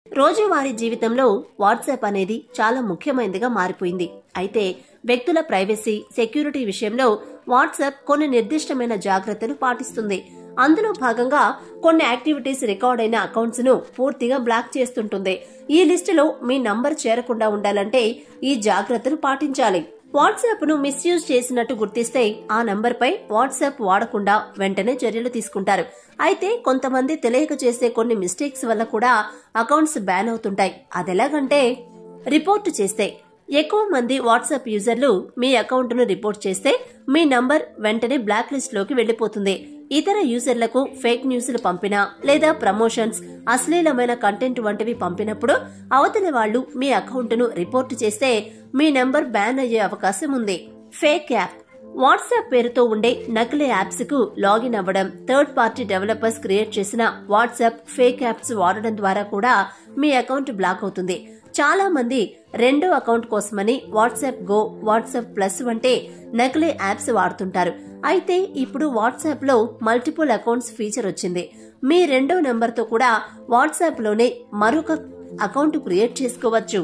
రోజువారీ జీవితంలో వాట్సాప్ అనేది చాలా ముఖ్యమైనదిగా మారిపోయింది. అయితే వ్యక్తుల ప్రైవసీ, సెక్యూరిటీ విషయంలో వాట్సాప్ కొన్ని నిర్దిష్టమైన జాగ్రత్తలు పాటిస్తుంది. అందులో భాగంగా కొన్ని యాక్టివిటీస్ రికార్డ్ అయిన అకౌంట్స్ ను పూర్తిగా బ్లాక్ చేస్తుంటుంది. ఈ లిస్టులో మీ నంబర్ చేరకుండా ఉండాలంటే ఈ జాగ్రత్తలు పాటించాలి. వాట్సాప్ ను మిస్యూజ్ చేసినట్టు గుర్తిస్తే ఆ నంబర్ పై వాట్సాప్ వాడకుండా వెంటనే చర్యలు తీసుకుంటారు. అయితే కొంతమంది తెలియక చేసే కొన్ని మిస్టేక్స్ వల్ల కూడా అకౌంట్స్ బ్యాన్ అవుతుంటాయి. అదెలాగంటే, రిపోర్ట్ చేస్తే ఎక్కువ మంది వాట్సాప్ యూజర్లు మీ అకౌంట్ ను రిపోర్ట్ చేస్తే మీ నంబర్ వెంటనే బ్లాక్ లిస్ట్ లోకి వెళ్లిపోతుంది. ఇతర యూజర్లకు ఫేక్ న్యూస్లు పంపినా లేదా ప్రమోషన్స్, అశ్లీలమైన కంటెంట్ వంటివి పంపినప్పుడు అవతలి వాళ్లు మీ అకౌంట్ ను రిపోర్ట్ చేస్తే మీ నంబర్ బ్యాన్ అయ్యే అవకాశం ఉంది. Fake app. వాట్సాప్ పేరుతో ఉండే నకిలీ యాప్స్ కు లాగిన్ అవ్వడం, థర్డ్ పార్టీ డెవలపర్స్ క్రియేట్ చేసిన వాట్సాప్ ఫేక్ యాప్స్ వాడడం ద్వారా కూడా మీ అకౌంట్ బ్లాక్ అవుతుంది. చాలా మంది రెండో అకౌంట్ కోసమని వాట్సాప్ గో, వాట్సాప్ ప్లస్ వంటి నకిలీ యాప్స్ వాడుతుంటారు. అయితే ఇప్పుడు వాట్సాప్ లో మల్టిపుల్ అకౌంట్స్ ఫీచర్ వచ్చింది. మీ రెండో నెంబర్ తో కూడా వాట్సాప్ లోనే మరొక అకౌంట్ క్రియేట్ చేసుకోవచ్చు.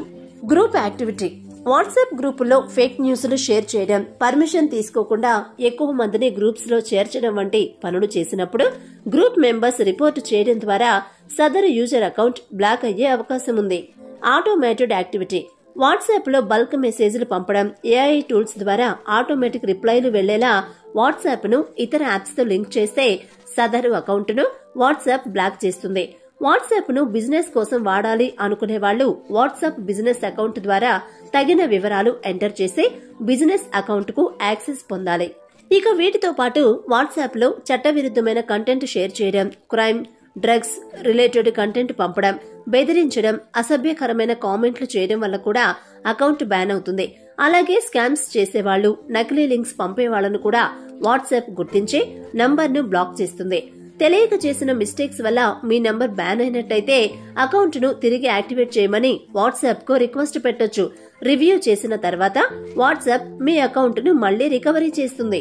Group activity. వాట్సాప్ గ్రూపుల్లో ఫేక్ న్యూస్లు షేర్ చేయడం, పర్మిషన్ తీసుకోకుండా ఎక్కువ మందిని గ్రూప్స్ లో చేర్చడం వంటి పనులు చేసినప్పుడు గ్రూప్ మెంబర్స్ రిపోర్ట్ చేయడం ద్వారా సదరు యూజర్ అకౌంట్ బ్లాక్ అయ్యే అవకాశం ఉంది. Automated activity. వాట్సాప్ లో బల్క్ మెసేజ్లు పంపడం, ఏఐ టూల్స్ ద్వారా ఆటోమేటిక్ రిప్లైలు వెళ్లేలా వాట్సాప్ ను ఇతర యాప్స్ తో లింక్ చేస్తే సదరు అకౌంట్ ను వాట్సాప్ బ్లాక్ చేస్తుంది. వాట్సాప్ ను బిజినెస్ కోసం వాడాలి అనుకునే వాళ్లు వాట్సాప్ బిజినెస్ అకౌంట్ ద్వారా తగిన వివరాలు ఎంటర్ చేసి బిజినెస్ అకౌంట్ కు యాక్సెస్ పొందాలి. ఇక వీటితో పాటు వాట్సాప్ లో చట్టవిరుద్ధమైన కంటెంట్ షేర్ చేయడం, క్రైమ్, డ్రగ్స్ రిలేటెడ్ కంటెంట్ పంపడం, బెదిరించడం, అసభ్యకరమైన కామెంట్లు చేయడం వల్ల కూడా అకౌంట్ బ్యాన్ అవుతుంది. అలాగే స్కామ్స్ చేసేవాళ్లు, నకిలీ లింక్స్ పంపేవాళ్లను కూడా వాట్సాప్ గుర్తించి నంబర్ ను బ్లాక్ చేస్తుంది. తెలియక చేసిన మిస్టేక్స్ వల్ల మీ నంబర్ బ్యాన్ అయినట్టయితే అకౌంట్ ను తిరిగి యాక్టివేట్ చేయమని వాట్సాప్ కు రిక్వెస్ట్ పెట్టొచ్చు. రివ్యూ చేసిన తర్వాత వాట్సాప్ మీ అకౌంట్ ను మళ్లీ రికవరీ చేస్తుంది.